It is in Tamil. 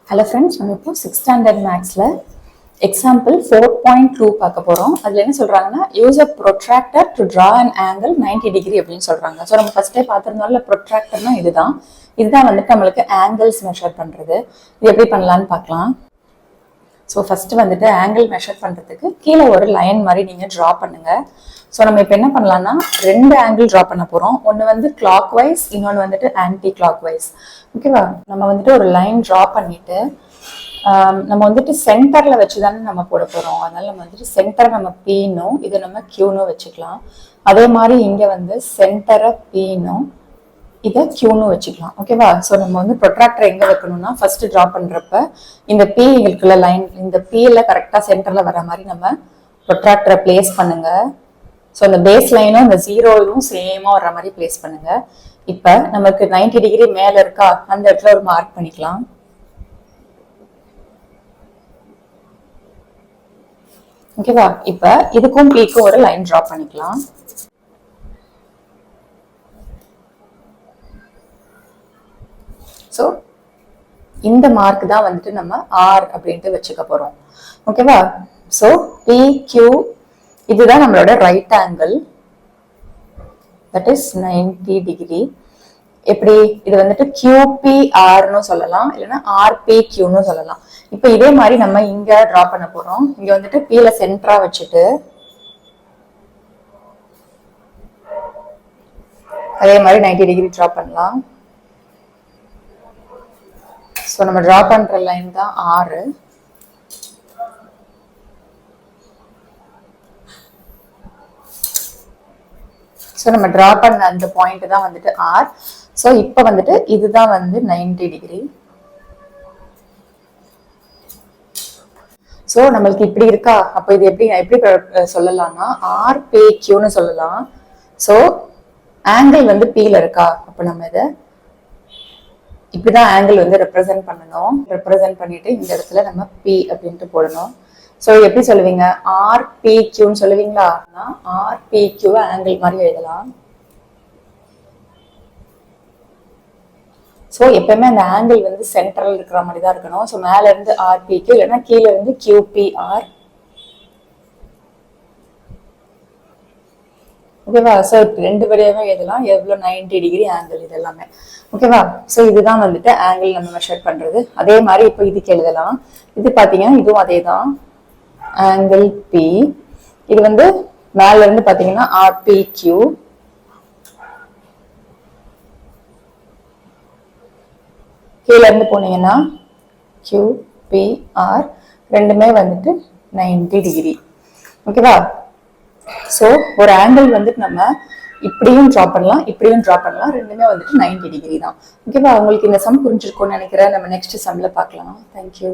ஹலோ ஃப்ரெண்ட்ஸ், நம்ம இப்போ 6th ஸ்டாண்டர்ட் மேக்ஸில் எக்ஸாம்பிள் 4.2 பார்க்க போகிறோம். அதில் என்ன சொல்கிறாங்கன்னா, use a protractor to draw an angle 90 degree அப்படின்னு சொல்கிறாங்க. ஸோ நம்ம ஃபஸ்ட்டே பார்த்துருந்தாலும் ப்ரொட்ராக்டர்னா இதுதான் வந்துட்டு நம்மளுக்கு ஆங்கிள்ஸ் மெஷர் பண்ணுறது. இது எப்படி பண்ணலான்னு பார்க்கலாம். ஸோ ஃபஸ்ட்டு வந்துட்டு ஆங்கிள் மெஷர் பண்ணுறதுக்கு கீழே ஒரு லைன் மாதிரி நீங்கள் ட்ரா பண்ணுங்கள். ஸோ நம்ம இப்போ என்ன பண்ணலாம்னா, 2 ஆங்கிள் ட்ரா பண்ண போகிறோம். ஒன்று வந்து கிளாக் வைஸ், இன்னொன்று வந்துட்டு ஆன்டி கிளாக் வைஸ். ஓகேவா? நம்ம வந்துட்டு ஒரு லைன் ட்ரா பண்ணிட்டு நம்ம வந்துட்டு சென்டரில் வச்சு தானே நம்ம போட போகிறோம். அதனால நம்ம வந்துட்டு சென்டரை நம்ம பீனும் இதை நம்ம கியூனும் வச்சுக்கலாம். அதே மாதிரி இங்கே வந்து சென்டரை பீனும் இதை கியூனும் வச்சுக்கலாம். ஓகேவா? ஸோ நம்ம வந்து ப்ரொட்ராக்டர் எங்கே வைக்கணும்னா, ஃபர்ஸ்ட் ட்ரா பண்ணுறப்ப இந்த பி இருக்குல்ல லைன், இந்த பியில் கரெக்டாக சென்டரில் வர மாதிரி நம்ம ப்ரொட்ராக்டரை பிளேஸ் பண்ணுங்க. ஸோ இந்த பேஸ் லைனும் இந்த ஜீரோவும் சேமாக வர்ற மாதிரி பிளேஸ் பண்ணுங்க. இப்போ நமக்கு 90 டிகிரி மேலே இருக்கா, அந்த இடத்துல ஒரு மார்க் பண்ணிக்கலாம். ஓகேவா? இப்போ இதுக்கும் பிக்கும் ஒரு லைன் ட்ரா பண்ணிக்கலாம். ஸோ இந்த மார்க் தான் வந்துட்டு நம்ம ஆர் அப்படின்ட்டு வச்சுக்க போறோம். ஓகேவா? ஸோ PQ இதுதான் நம்மளோட right angle, that is 90 degree. எப்படி இது வந்துட்டு QPRன்னு சொல்லலாம், இல்லைன்னா RPQன்னு சொல்லலாம். இப்போ இதே மாதிரி நம்ம இங்க டிரா பண்ண போறோம். இங்க வந்துட்டு Pல சென்டரா வச்சுட்டு அதே மாதிரி 90 டிகிரி டிரா பண்ணலாம். ஸோ நம்ம டிரா பண்ற லைன் தான் ஆறு. ஸோ நம்ம டிரா பண்ண அந்த பாயிண்ட் தான் வந்துட்டு ஆர். ஸோ இப்போ வந்துட்டு இதுதான் வந்து 90 டிகிரி. ஸோ நம்மளுக்கு இப்படி இருக்கா, அப்போ இது எப்படி சொல்லலாம்னா RPQன்னு சொல்லலாம். ஸோ ஆங்கிள் வந்து Pல இருக்கா, அப்போ நம்ம இதை இப்படிதான் ஆங்கிள் வந்து ரெப்ரசென்ட் பண்ணணும். ரெப்ரசென்ட் பண்ணிட்டு இந்த இடத்துல நம்ம P அப்படின்ட்டு போடணும். ஸோ எப்படி சொல்லுவீங்க? RPQன்னு சொல்லுவீங்களா? RPQ ஆங்கிள் மாதிரி எழுதலாம். ஸோ எப்பவுமே அந்த ஆங்கிள் வந்து சென்ட்ரல் இருக்கிற மாதிரி தான் இருக்கணும். ஸோ மேல இருந்து RPQ, இல்லைன்னா கீழே இருந்து QPR. ஓகேவா? ஸோ ரெண்டு வழியாவே எழுதலாம். எவ்வளோ 90 டிகிரி ஆங்கிள் இது எல்லாமே. ஓகேவா? ஸோ இதுதான் வந்துட்டு ஆங்கிள் நம்ம மெஷர் பண்றது. அதே மாதிரி இப்போ இதுக்கு எழுதலாம். இது பார்த்தீங்கன்னா இதுவும் அதே தான், ஆங்கிள் P. இது வந்து மேல இருந்து பார்த்தீங்கன்னா RPQ, கீழே இருந்து போனீங்கன்னா QPR. ரெண்டுமே வந்துட்டு 90 டிகிரி. ஓகேவா? ஸோ ஒரு ஆங்கிள் வந்துட்டு நம்ம இப்படியும் ட்ரா பண்ணலாம், இப்படியும் ட்ரா பண்ணலாம். ரெண்டுமே வந்துட்டு 90 டிகிரி தான். ஓகேவா? உங்களுக்கு இந்த சம் புரிஞ்சிருக்கும்னு நினைக்கிறேன். நம்ம நெக்ஸ்ட் சம்ல பார்க்கலாம். தேங்க்யூ.